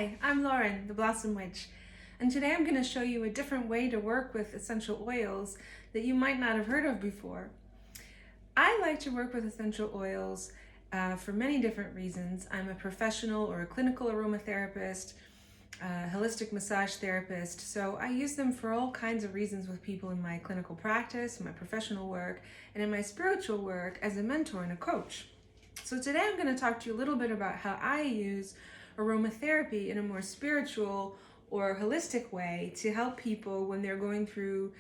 Hi, I'm Lauren, the Blossom Witch, and today I'm going to show you a different way to work with essential oils that you might not have heard of before. I like to work with essential oils for many different reasons. I'm a professional or a clinical aromatherapist, holistic massage therapist, so I use them for all kinds of reasons with people in my clinical practice, my professional work, and in my spiritual work as a mentor and a coach. So today I'm going to talk to you a little bit about how I use aromatherapy in a more spiritual or holistic way to help people when they're going through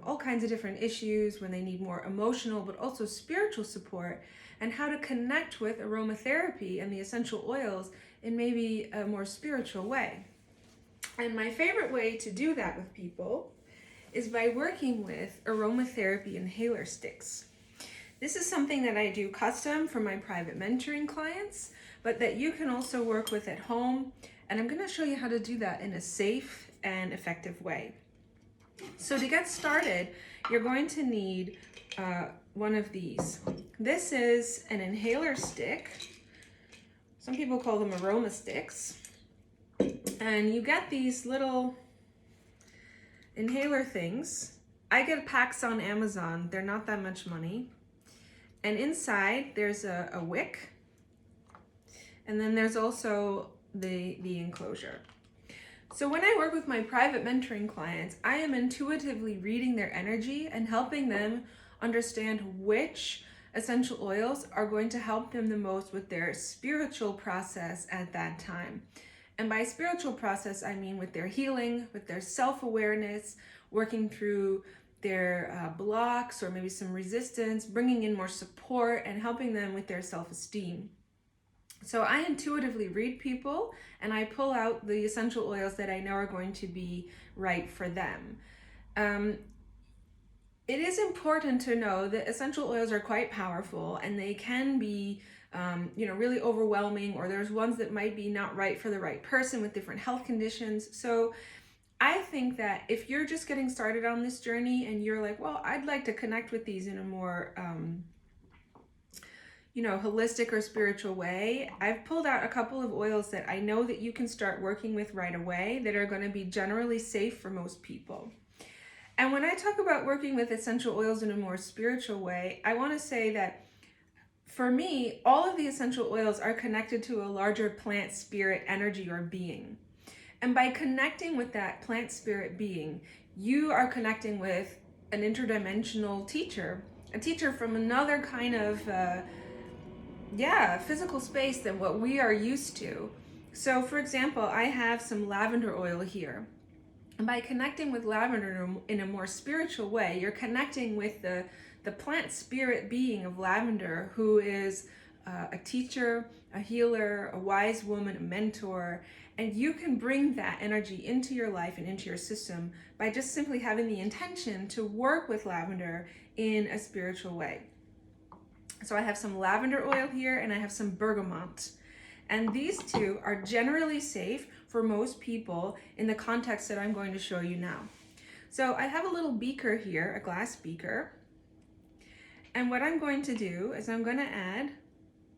all kinds of different issues, when they need more emotional but also spiritual support, and how to connect with aromatherapy and the essential oils in maybe a more spiritual way. And my favorite way to do that with people is by working with aromatherapy inhaler sticks. This is something that I do custom for my private mentoring clients, but that you can also work with at home. And I'm going to show you how to do that in a safe and effective way. So to get started, you're going to need one of these. This is an inhaler stick. Some people call them aroma sticks. And you get these little inhaler things. I get packs on Amazon. They're not that much money. And inside there's a wick, and then there's also the enclosure. So when I work with my private mentoring clients, I am intuitively reading their energy and helping them understand which essential oils are going to help them the most with their spiritual process at that time. And by spiritual process, I mean with their healing, with their self-awareness, working through their blocks or maybe some resistance, bringing in more support and helping them with their self-esteem. So I intuitively read people and I pull out the essential oils that I know are going to be right for them. It is important to know that essential oils are quite powerful and they can be really overwhelming, or there's ones that might be not right for the right person with different health conditions. So I think that if you're just getting started on this journey and you're like, well, I'd like to connect with these in a more, holistic or spiritual way, I've pulled out a couple of oils that I know that you can start working with right away that are going to be generally safe for most people. And when I talk about working with essential oils in a more spiritual way, I want to say that for me, all of the essential oils are connected to a larger plant spirit energy or being. And by connecting with that plant spirit being, you are connecting with an interdimensional teacher, a teacher from another kind of, physical space than what we are used to. So for example, I have some lavender oil here. And by connecting with lavender in a more spiritual way, you're connecting with the plant spirit being of lavender, who is a teacher, a healer, a wise woman, a mentor, and you can bring that energy into your life and into your system by just simply having the intention to work with lavender in a spiritual way. So I have some lavender oil here and I have some bergamot. And these two are generally safe for most people in the context that I'm going to show you now. So I have a little beaker here, a glass beaker. And what I'm going to do is I'm going to add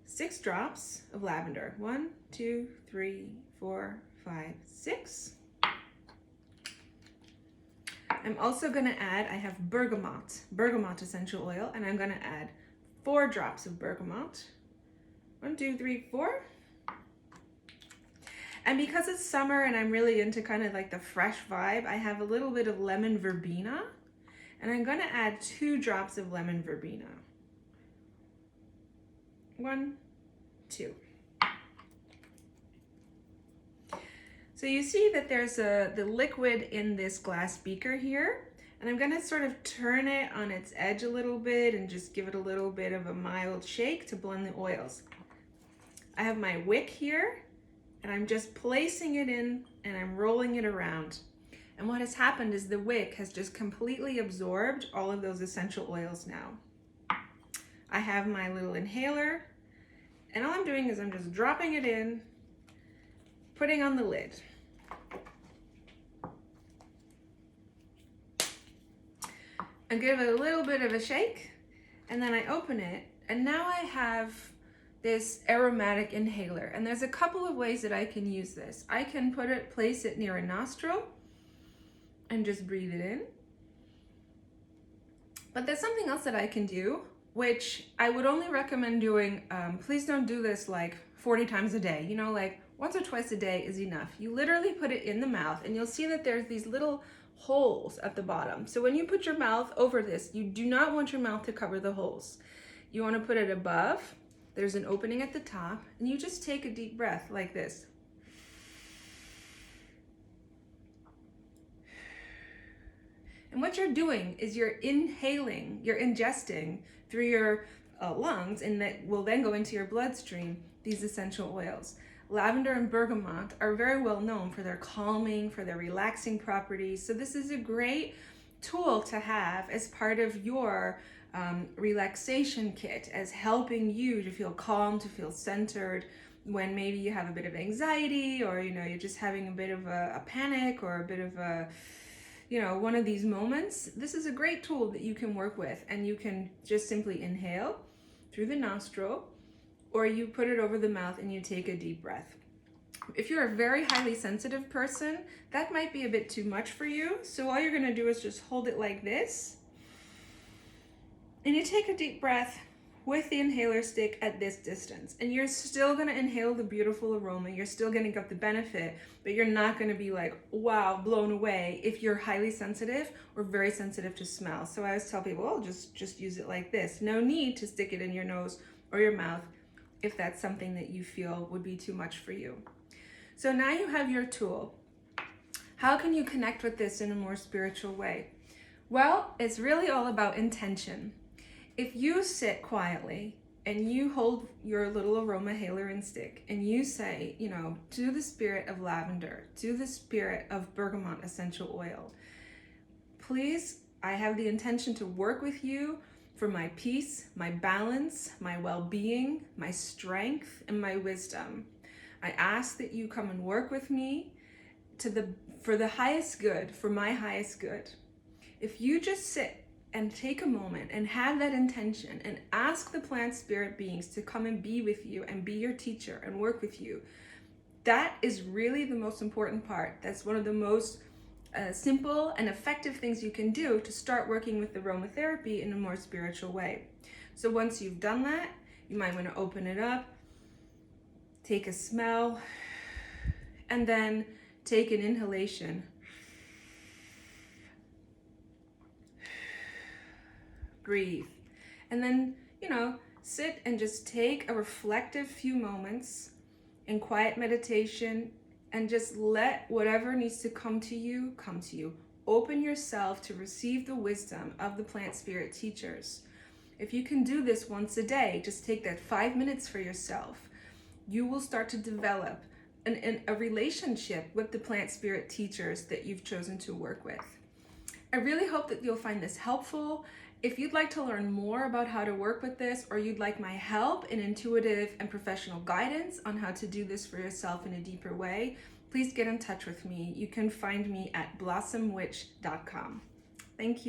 6 drops of lavender. 1, 2, 3, 4, 5, 6. I'm also going to add, I have bergamot essential oil, and I'm going to add 4 drops of bergamot. 1, 2, 3, 4. And because it's summer and I'm really into kind of like the fresh vibe, I have a little bit of lemon verbena, and I'm going to add 2 drops of lemon verbena. 1, 2. So you see that there's the liquid in this glass beaker here, and I'm going to sort of turn it on its edge a little bit and just give it a little bit of a mild shake to blend the oils. I have my wick here, and I'm just placing it in and I'm rolling it around. And what has happened is the wick has just completely absorbed all of those essential oils now. I have my little inhaler, and all I'm doing is I'm just dropping it in, putting on the lid. I give it a little bit of a shake, and then I open it, and now I have this aromatic inhaler. And there's a couple of ways that I can use this. I can place it near a nostril and just breathe it in. But there's something else that I can do, which I would only recommend doing. Please don't do this like 40 times a day. You know, like once or twice a day is enough. You literally put it in the mouth and you'll see that there's these little holes at the bottom. So when you put your mouth over this, you do not want your mouth to cover the holes. You want to put it above. There's an opening at the top, and you just take a deep breath like this. And what you're doing is you're inhaling, you're ingesting through your lungs, and that will then go into your bloodstream, these essential oils. Lavender and bergamot are very well known for their calming, for their relaxing properties. So this is a great tool to have as part of your relaxation kit, as helping you to feel calm, to feel centered when maybe you have a bit of anxiety, or you're just having a bit of a panic, or a bit of a one of these moments. This is a great tool that you can work with, and you can just simply inhale through the nostril, or you put it over the mouth and you take a deep breath. If you're a very highly sensitive person, that might be a bit too much for you. So all you're gonna do is just hold it like this, and you take a deep breath with the inhaler stick at this distance. And you're still gonna inhale the beautiful aroma. You're still gonna get the benefit, but you're not gonna be like, wow, blown away if you're highly sensitive or very sensitive to smell. So I always tell people, oh, just use it like this. No need to stick it in your nose or your mouth if that's something that you feel would be too much for you. So now you have your tool. How can you connect with this in a more spiritual way? Well, it's really all about intention. If you sit quietly and you hold your little aroma haler and stick, and you say, to the spirit of lavender, to the spirit of bergamot essential oil, please, I have the intention to work with you for my peace, my balance, my well-being, my strength, and my wisdom. I ask that you come and work with me for the highest good, for my highest good. If you just sit and take a moment and have that intention and ask the plant spirit beings to come and be with you and be your teacher and work with you, that is really the most important part. That's one of the most simple and effective things you can do to start working with aromatherapy in a more spiritual way. So once you've done that, you might want to open it up, take a smell, and then take an inhalation. Breathe. And then, sit and just take a reflective few moments in quiet meditation, and just let whatever needs to come to you, come to you. Open yourself to receive the wisdom of the plant spirit teachers. If you can do this once a day, just take that 5 minutes for yourself. You will start to develop a relationship with the plant spirit teachers that you've chosen to work with. I really hope that you'll find this helpful. If you'd like to learn more about how to work with this, or you'd like my help in intuitive and professional guidance on how to do this for yourself in a deeper way, please get in touch with me. You can find me at blossomwitch.com. Thank you.